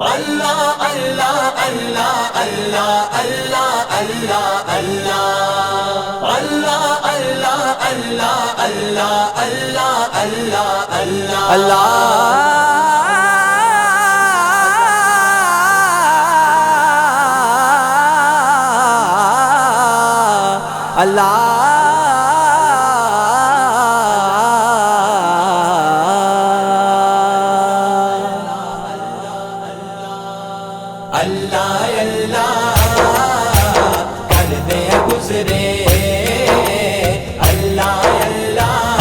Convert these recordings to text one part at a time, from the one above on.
اللہ اللہ اللہ اللہ اللہ اللہ اللہ اللہ اللہ اللہ اللہ اللہ اللہ اللہ اللہ اللہ کر دے گزرے اللہ اللہ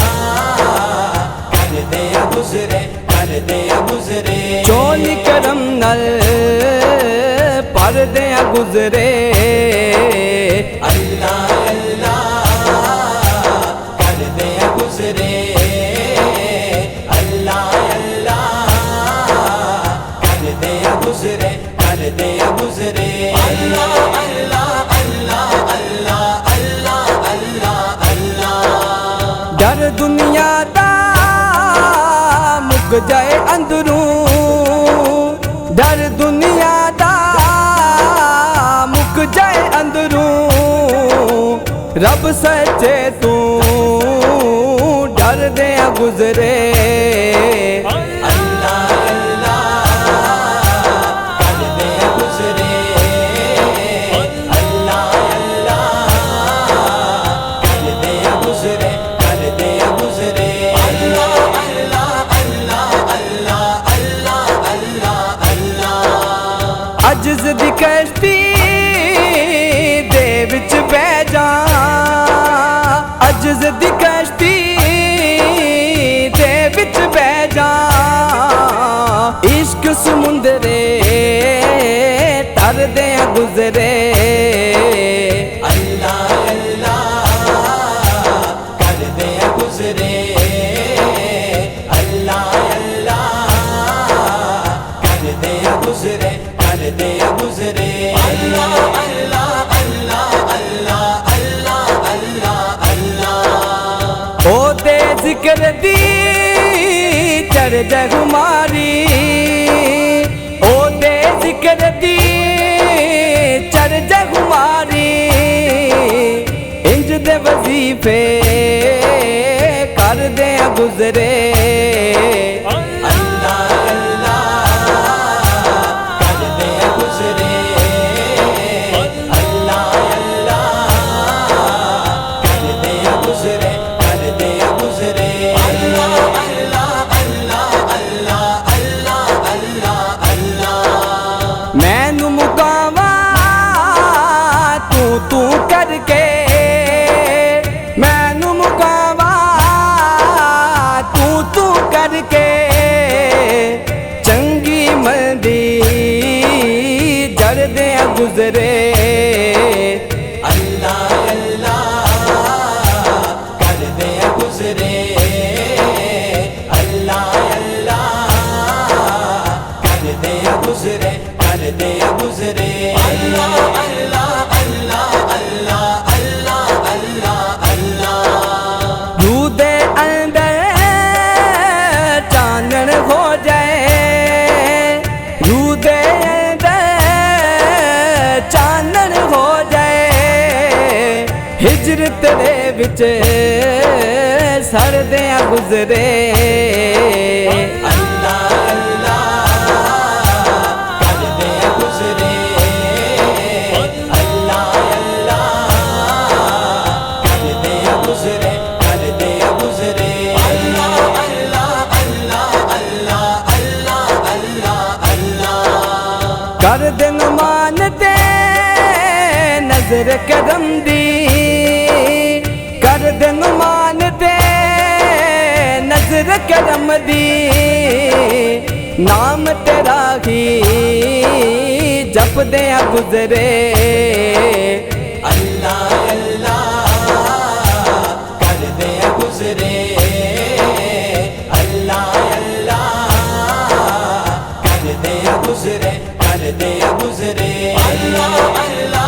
کر دے گزرے کر دے گزرے چولی کرم نل پر دے گزرے اللہ اللہ کر دے گزرے اللہ اللہ کر دے گزرے دے گزرے اللہ اللہ اللہ اللہ اللہ اللہ اللہ ڈر دنیا دا مک جائے اندروں ڈر دنیا دا مک جائے اندروں رب سچے تو ڈر دے گزرے عجز دی کشتی دے وچ بہ جاں عجز دی کشتی دے وچ بہ جاں عشق سمندرے تر دے گزرے اللہ اللہ کر دے گزرے اللہ اللہ کر دے گزرے دے گزرے اللہ اللہ اللہ اللہ اللہ اللہ اللہ او دے ذکر دی چڑھ جائے ہماری او دے ذکر دی چڑھ جائے ہماری انج دے وظیفے کر دے گزرے گزرے اللہ اللہ کر دے گزرے اللہ اللہ کر دے گزرے کر دے گزرے اللہ اللہ اللہ اللہ اللہ اللہ اللہ روح دے اندر چانن ہو جائے روح دے چانن ہو جائے ہجر تیرے وچ سر دے گزرے اللہ اللہ کر دے گزرے اللہ اللہ کر دے گزرے کر دے گزرے اللہ اللہ اللہ اللہ اللہ اللہ اللہ کر دے مانتے نظر کرم دی کر دے مان دے نظر کرم دی نام تیرا ہی جپ دے گزرے اللہ اللہ کر دے گزرے اللہ اللہ کر دے گزرے کر دے گزرے اللہ اللہ